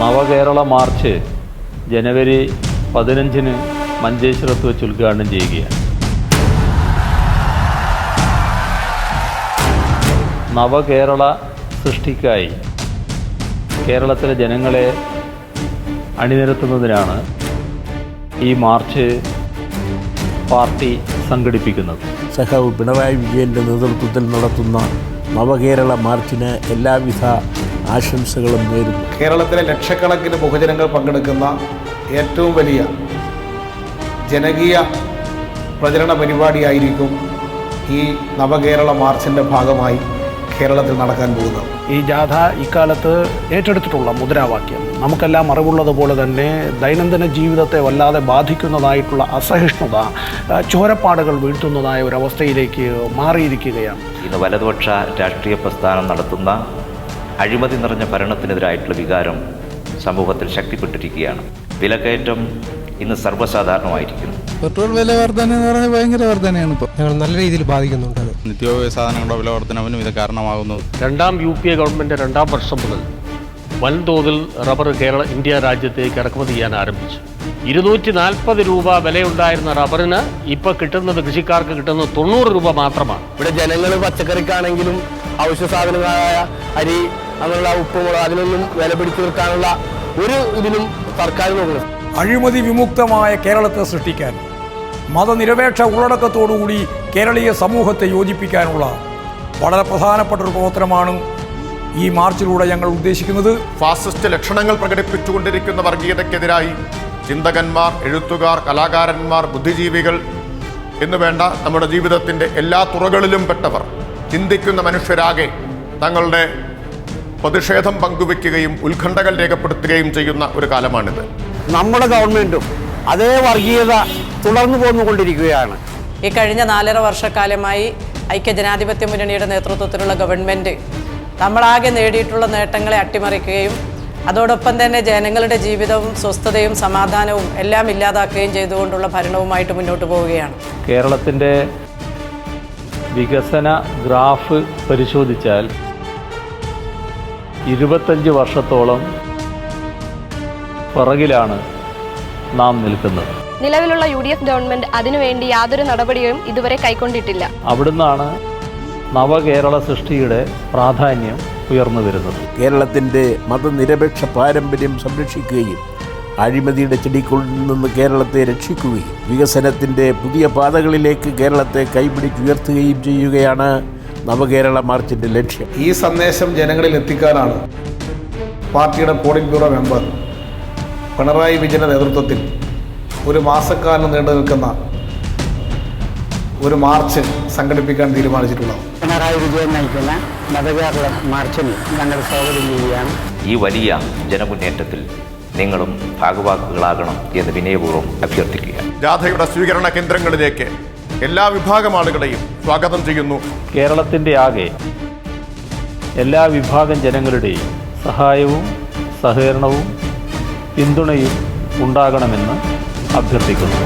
നവകേരള March ജനുവരി 15 മഞ്ചേശ്വരത്ത് വെച്ച് ഉദ്ഘാടനം ചെയ്യുകയാണ്. നവകേരള സൃഷ്ടിക്കായി കേരളത്തിലെ ജനങ്ങളെ അണിനിരത്തുന്നതിനാണ് ഈ മാർച്ച് പാർട്ടി സംഘടിപ്പിക്കുന്നത്. സഖാവ് പിണറായി വിജയൻ്റെ നേതൃത്വത്തിൽ നടത്തുന്ന നവകേരള മാർച്ചിന് എല്ലാവിധ ആശംസകളും നേരുന്നു. കേരളത്തിലെ ലക്ഷക്കണക്കിന് ബഹുജനങ്ങൾ പങ്കെടുക്കുന്ന ഏറ്റവും വലിയ ജനകീയ പ്രചരണ പരിപാടിയായിരിക്കും ഈ നവകേരള മാർച്ചിൻ്റെ ഭാഗമായി കേരളത്തിൽ നടക്കാൻ പോകുന്നത്. ഈ ജാഥ ഇക്കാലത്ത് ഏറ്റെടുത്തിട്ടുള്ള മുദ്രാവാക്യം നമുക്കെല്ലാം അറിവുള്ളതുപോലെ തന്നെ ദൈനംദിന ജീവിതത്തെ വല്ലാതെ ബാധിക്കുന്നതായിട്ടുള്ള അസഹിഷ്ണുത, ചോരപ്പാടുകൾ വീഴ്ത്തുന്നതായ ഒരവസ്ഥയിലേക്ക് മാറിയിരിക്കുകയാണ്. ഇന്ന് വലതുപക്ഷ രാഷ്ട്രീയ പ്രസ്ഥാനം നടത്തുന്ന അഴിമതി നിറഞ്ഞ ഭരണത്തിനെതിരായിട്ടുള്ള വികാരം സമൂഹത്തിൽ ശക്തിപ്പെട്ടിരിക്കുകയാണ്. വിലക്കയറ്റം ഇന്ന് സർവ്വസാധാരണമായിരിക്കുന്നു. പെട്രോൾ വില വർധന എന്ന് പറഞ്ഞാൽ ഭയങ്കര വർധനയാണ്. ഇപ്പോൾ ഞങ്ങൾ നല്ല രീതിയിൽ ബാധിക്കുന്നുണ്ട്. നിത്യോപയോഗ സാധനങ്ങളുടെ വില വർധനവിനും ഇത് കാരണമാകുന്നു. രണ്ടാം UPA ഗവൺമെൻറ് 2ാം വർഷം മുതൽ വൻതോതിൽ റബ്ബർ ഇന്ത്യ രാജ്യത്തേക്ക് ഇറക്കുമതി ചെയ്യാൻ ആരംഭിച്ചു. 240 രൂപ വിലയുണ്ടായിരുന്ന റബ്ബറിന് ഇപ്പോൾ കിട്ടുന്നത്, കൃഷിക്കാർക്ക് കിട്ടുന്നത് 90 രൂപ മാത്രമാണ്. ഇവിടെ ജനങ്ങൾ പച്ചക്കറിക്കാണെങ്കിലും അവശ്യ സാധനങ്ങളായ അരി, അങ്ങനെയുള്ള ഉപ്പുമുളക്, അതിനൊന്നും വില പിടിച്ചു നിർത്താനുള്ള ഒരു ഇതിനും സർക്കാർ നോക്കുന്നത്. അഴിമതി വിമുക്തമായ കേരളത്തെ സൃഷ്ടിക്കാൻ, മതനിരപേക്ഷ ഉള്ളടക്കത്തോടുകൂടി കേരളീയ സമൂഹത്തെ യോജിപ്പിക്കാനുള്ള വളരെ പ്രധാനപ്പെട്ട ഒരു പ്രവർത്തനമാണ് ഈ മാർച്ചിലൂടെ ഞങ്ങൾ ഉദ്ദേശിക്കുന്നത്. ഫാസിസ്റ്റ് ലക്ഷണങ്ങൾ പ്രകടിപ്പിച്ചുകൊണ്ടിരിക്കുന്ന വർഗീയതയ്ക്കെതിരായി ചിന്തകന്മാർ, എഴുത്തുകാർ, കലാകാരന്മാർ, ബുദ്ധിജീവികൾ എന്നുവേണ്ട നമ്മുടെ ജീവിതത്തിൻ്റെ എല്ലാ തുറകളിലും പെട്ടവർ, ചിന്തിക്കുന്ന മനുഷ്യരാകെ തങ്ങളുടെ പ്രതിഷേധം പങ്കുവെക്കുകയും ഉത്കണ്ഠകൾ രേഖപ്പെടുത്തുകയും ചെയ്യുന്ന ഒരു കാലമാണിത്. നമ്മുടെ ഗവൺമെൻറ്റും അതേ വർഗീയത തുടർന്നു പോന്നുകൊണ്ടിരിക്കുകയാണ്. ഈ കഴിഞ്ഞ 4.5 വർഷക്കാലമായി ഐക്യജനാധിപത്യ മുന്നണിയുടെ നേതൃത്വത്തിലുള്ള ഗവൺമെൻറ് നമ്മളാകെ നേടിയിട്ടുള്ള നേട്ടങ്ങളെ അട്ടിമറിക്കുകയും അതോടൊപ്പം തന്നെ ജനങ്ങളുടെ ജീവിതവും സ്വസ്ഥതയും സമാധാനവും എല്ലാം ഇല്ലാതാക്കുകയും ചെയ്തുകൊണ്ടുള്ള ഭരണവുമായിട്ട് മുന്നോട്ട് പോവുകയാണ്. കേരളത്തിൻ്റെ വികസന ഗ്രാഫ് പരിശോധിച്ചാൽ 25 വർഷത്തോളം പുറകിലാണ് നാം നിൽക്കുന്നത്. നിലവിലുള്ള UDF ഗവൺമെന്റ് അതിനുവേണ്ടി യാതൊരു നടപടിയും ഇതുവരെ കൈക്കൊണ്ടിട്ടില്ല. അവിടുന്നാണ് നവകേരള സൃഷ്ടിയുടെ പ്രാധാന്യം ഉയർന്നു വരുന്നത്. കേരളത്തിൻ്റെ മതനിരപേക്ഷ പാരമ്പര്യം സംരക്ഷിക്കുകയും അഴിമതിയുടെ ചെടിക്കുള്ളിൽ നിന്ന് കേരളത്തെ രക്ഷിക്കുകയും വികസനത്തിൻ്റെ പുതിയ പാതകളിലേക്ക് കേരളത്തെ കൈപിടിച്ചുയർത്തുകയും ചെയ്യുകയാണ് നവകേരള മാർച്ചിൻ്റെ ലക്ഷ്യം. ഈ സന്ദേശം ജനങ്ങളിൽ എത്തിക്കാനാണ് പാർട്ടിയുടെ പോളിറ്റ് ബ്യൂറോ മെമ്പർ പിണറായി വിജയൻ്റെ നേതൃത്വത്തിൽ ഒരു മാസക്കാലം നീണ്ടു നിൽക്കുന്ന ഒരു മാർച്ച് സംഘടിപ്പിക്കാൻ തീരുമാനിച്ചിട്ടുള്ളത്. പിണറായി വിജയൻ നയിക്കുന്ന നവകേരള മാർച്ചിന് ഞങ്ങൾ സ്വാഗതം ചെയ്യുകയാണ്. ഈ വലിയ ജനമുന്നേറ്റത്തിൽ നിങ്ങളും ഭാഗവാക്കുകളാകണം എന്ന് വിനയപൂർവ്വം അഭ്യർത്ഥിക്കുക. ജാഥയുടെ സ്വീകരണ കേന്ദ്രങ്ങളിലേക്ക് എല്ലാ വിഭാഗം ആളുകളെയും സ്വാഗതം ചെയ്യുന്നു. കേരളത്തിൻ്റെ ആകെ എല്ലാ വിഭാഗം ജനങ്ങളുടെയും സഹായവും സഹകരണവും പിന്തുണയും ഉണ്ടാകണമെന്ന് അഭ്യർത്ഥിക്കുന്നു.